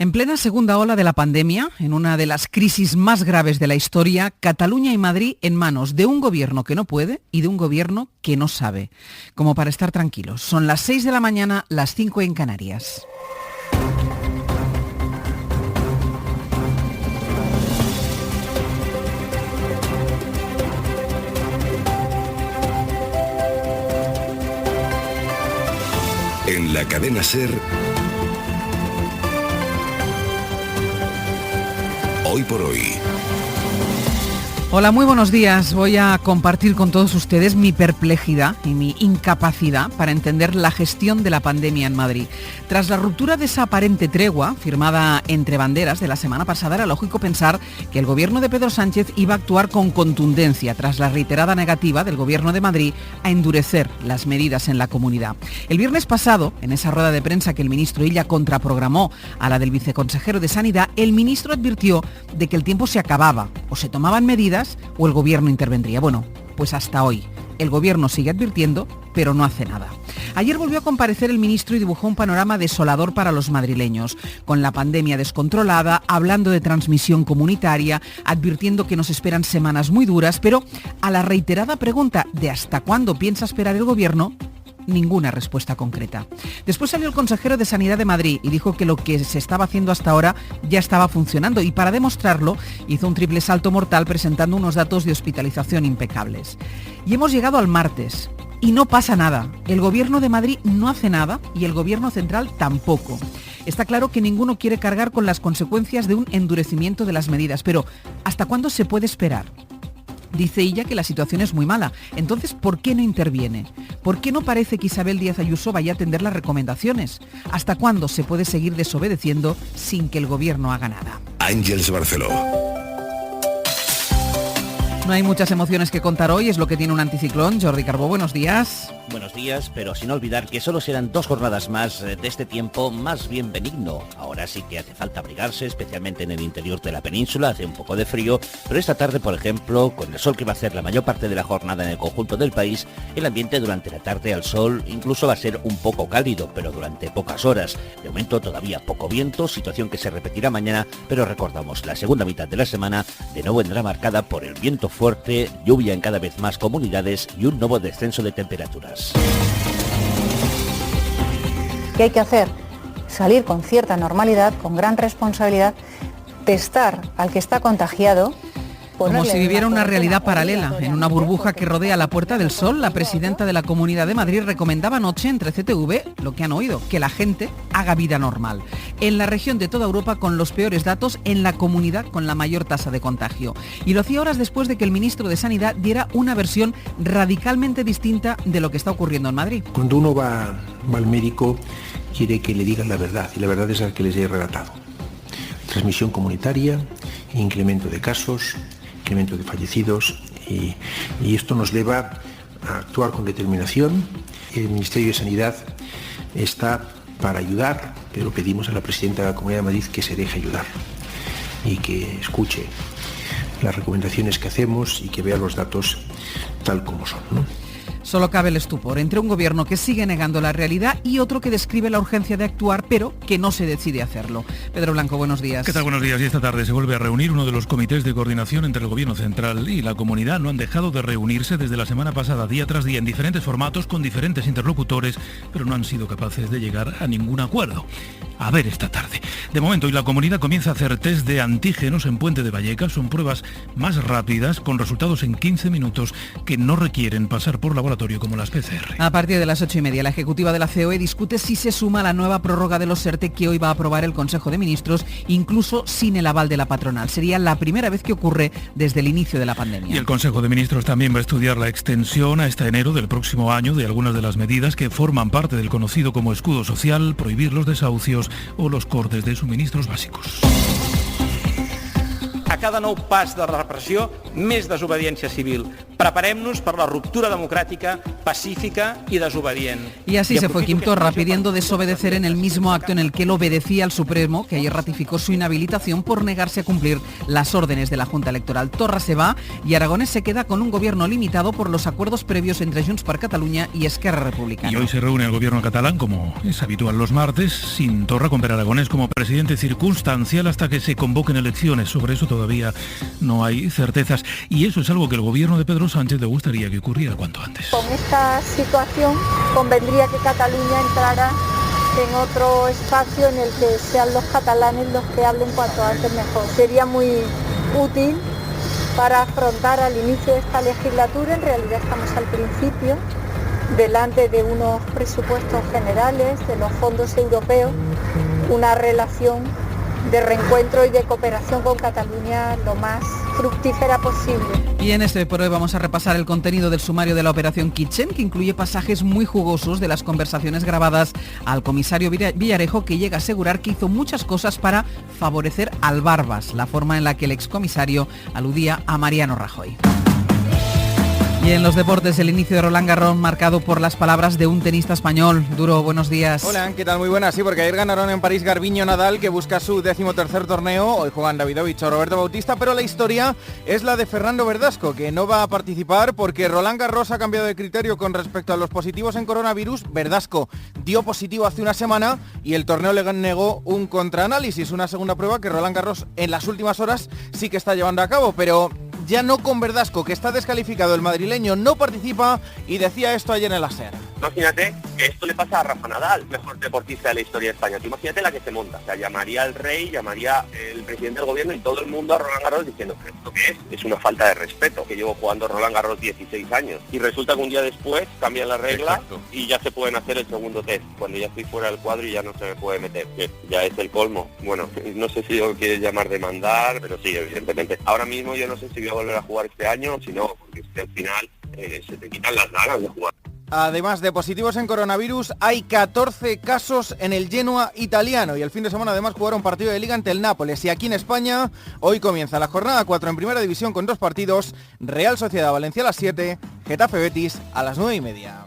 En plena segunda ola de la pandemia, en una de las crisis más graves de la historia, Cataluña y Madrid en manos de un gobierno que no puede y de un gobierno que no sabe. Como para estar tranquilos. Son las 6 de la mañana, las 5 en Canarias. En la cadena SER, Hoy por Hoy. Hola, muy buenos días. Voy a compartir con todos ustedes mi perplejidad y mi incapacidad para entender la gestión de la pandemia en Madrid. Tras la ruptura de esa aparente tregua, firmada entre banderas de la semana pasada, era lógico pensar que el gobierno de Pedro Sánchez iba a actuar con contundencia tras la reiterada negativa del gobierno de Madrid a endurecer las medidas en la comunidad. El viernes pasado, en esa rueda de prensa que el ministro Illa contraprogramó a la del viceconsejero de Sanidad, el ministro advirtió de que el tiempo se acababa o se tomaban medidas o el gobierno intervendría. Bueno, pues hasta hoy. El gobierno sigue advirtiendo, pero no hace nada. Ayer volvió a comparecer el ministro y dibujó un panorama desolador para los madrileños, con la pandemia descontrolada, hablando de transmisión comunitaria, advirtiendo que nos esperan semanas muy duras, pero a la reiterada pregunta de ¿hasta cuándo piensa esperar el gobierno?, ninguna respuesta concreta. Después salió el consejero de Sanidad de Madrid y dijo que lo que se estaba haciendo hasta ahora ya estaba funcionando, y para demostrarlo hizo un triple salto mortal presentando unos datos de hospitalización impecables. Y hemos llegado al martes y no pasa nada. El gobierno de Madrid no hace nada y el gobierno central tampoco. Está claro que ninguno quiere cargar con las consecuencias de un endurecimiento de las medidas, pero ¿hasta cuándo se puede esperar? Dice ella que la situación es muy mala. Entonces, ¿por qué no interviene? ¿Por qué no parece que Isabel Díaz Ayuso vaya a atender las recomendaciones? ¿Hasta cuándo se puede seguir desobedeciendo sin que el gobierno haga nada? Ángeles Barceló. No hay muchas emociones que contar hoy, es lo que tiene un anticiclón. Jordi Carbó, buenos días. Buenos días, pero sin olvidar que solo serán 2 jornadas más de este tiempo más bien benigno. Ahora sí que hace falta abrigarse, especialmente en el interior de la península, hace un poco de frío, pero esta tarde, por ejemplo, con el sol que va a hacer la mayor parte de la jornada en el conjunto del país, el ambiente durante la tarde al sol incluso va a ser un poco cálido, pero durante pocas horas. De momento todavía poco viento, situación que se repetirá mañana, pero recordamos, la segunda mitad de la semana de nuevo vendrá marcada por el viento fuerte, lluvia en cada vez más comunidades y un nuevo descenso de temperaturas. ¿Qué hay que hacer? Salir con cierta normalidad, con gran responsabilidad, testar al que está contagiado. Como si viviera una realidad paralela, en una burbuja que rodea la Puerta del Sol. La presidenta de la Comunidad de Madrid recomendaba anoche entre CTV lo que han oído, que la gente haga vida normal. En la región de toda Europa con los peores datos, en la comunidad con la mayor tasa de contagio. Y lo hacía horas después de que el ministro de Sanidad diera una versión radicalmente distinta de lo que está ocurriendo en Madrid. Cuando uno va al médico, quiere que le digan la verdad, y la verdad es la que les he relatado. Transmisión comunitaria, incremento de casos, incremento de fallecidos, y esto nos lleva a actuar con determinación. El Ministerio de Sanidad está para ayudar, pero pedimos a la presidenta de la Comunidad de Madrid que se deje ayudar y que escuche las recomendaciones que hacemos y que vea los datos tal como son, ¿no? Solo cabe el estupor entre un gobierno que sigue negando la realidad y otro que describe la urgencia de actuar, pero que no se decide a hacerlo. Pedro Blanco, buenos días. ¿Qué tal? Buenos días. Y esta tarde se vuelve a reunir uno de los comités de coordinación entre el Gobierno Central y la Comunidad. No han dejado de reunirse desde la semana pasada, día tras día, en diferentes formatos, con diferentes interlocutores, pero no han sido capaces de llegar a ningún acuerdo. A ver esta tarde. De momento, hoy la Comunidad comienza a hacer test de antígenos en Puente de Vallecas. Son pruebas más rápidas, con resultados en 15 minutos, que no requieren pasar por laboratorio como las PCR. A partir de las 8:30, la ejecutiva de la COE discute si se suma a la nueva prórroga de los ERTE que hoy va a aprobar el Consejo de Ministros, incluso sin el aval de la patronal. Sería la primera vez que ocurre desde el inicio de la pandemia. Y el Consejo de Ministros también va a estudiar la extensión hasta enero del próximo año de algunas de las medidas que forman parte del conocido como escudo social, prohibir los desahucios o los cortes de suministros básicos. A cada nou pas de repressió, més desobediència civil. Preparem-nos per la ruptura democràtica pacífica y desobedient. Y así se fue Quim Torra pidiendo desobedecer en el mismo acto en el que él obedecía al Supremo, que ayer ratificó su inhabilitación por negarse a cumplir las órdenes de la Junta Electoral. Torra se va y Aragonés se queda con un gobierno limitado por los acuerdos previos entre Junts per Catalunya y Esquerra Republicana. Y hoy se reúne el gobierno catalán, como es habitual los martes, sin Torra, con Per Aragonés como presidente circunstancial hasta que se convoquen elecciones. Sobre eso todavía no hay certezas. Y eso es algo que el gobierno de Pedro Sánchez le gustaría que ocurriera cuanto antes. Con esta situación convendría que Cataluña entrara en otro espacio en el que sean los catalanes los que hablen cuanto antes mejor. Sería muy útil para afrontar al inicio de esta legislatura, en realidad estamos al principio, delante de unos presupuestos generales, de los fondos europeos, una relación de reencuentro y de cooperación con Cataluña lo más fructífera posible. Y en este por hoy vamos a repasar el contenido del sumario de la Operación Kitchen, que incluye pasajes muy jugosos de las conversaciones grabadas al comisario Villarejo, que llega a asegurar que hizo muchas cosas para favorecer al Barbas, la forma en la que el excomisario aludía a Mariano Rajoy. Y en los deportes, el inicio de Roland Garros marcado por las palabras de un tenista español. Duro, buenos días. Hola, ¿qué tal? Muy buenas. Sí, porque ayer ganaron en París Garbiño Nadal, que busca su 13º torneo. Hoy juegan Davidovich o Roberto Bautista, pero la historia es la de Fernando Verdasco, que no va a participar porque Roland Garros ha cambiado de criterio con respecto a los positivos en coronavirus. Verdasco dio positivo hace una semana y el torneo le negó un contraanálisis, una segunda prueba que Roland Garros en las últimas horas sí que está llevando a cabo, pero ya no con Verdasco, que está descalificado. El madrileño no participa y decía esto ayer en la SER. Imagínate que esto le pasa a Rafa Nadal, mejor deportista de la historia de España. Tú imagínate la que se monta. O sea, llamaría al rey, llamaría el presidente del gobierno y todo el mundo a Roland Garros diciendo que esto qué es. Es una falta de respeto, que llevo jugando Roland Garros 16 años. Y resulta que un día después cambian la regla. Exacto. Y ya se pueden hacer el segundo test. Cuando ya estoy fuera del cuadro y ya no se me puede meter. Que ya es el colmo. Bueno, no sé si lo quieres llamar demandar, pero sí, evidentemente. Ahora mismo yo no sé si voy a volver a jugar este año, si no, porque al final se te quitan las ganas de jugar. Además de positivos en coronavirus, hay 14 casos en el Genoa italiano y el fin de semana además jugaron partido de liga ante el Nápoles. Y aquí en España hoy comienza la jornada 4 en Primera División con 2 partidos: Real Sociedad Valencia a las 7, Getafe Betis a las 9:30.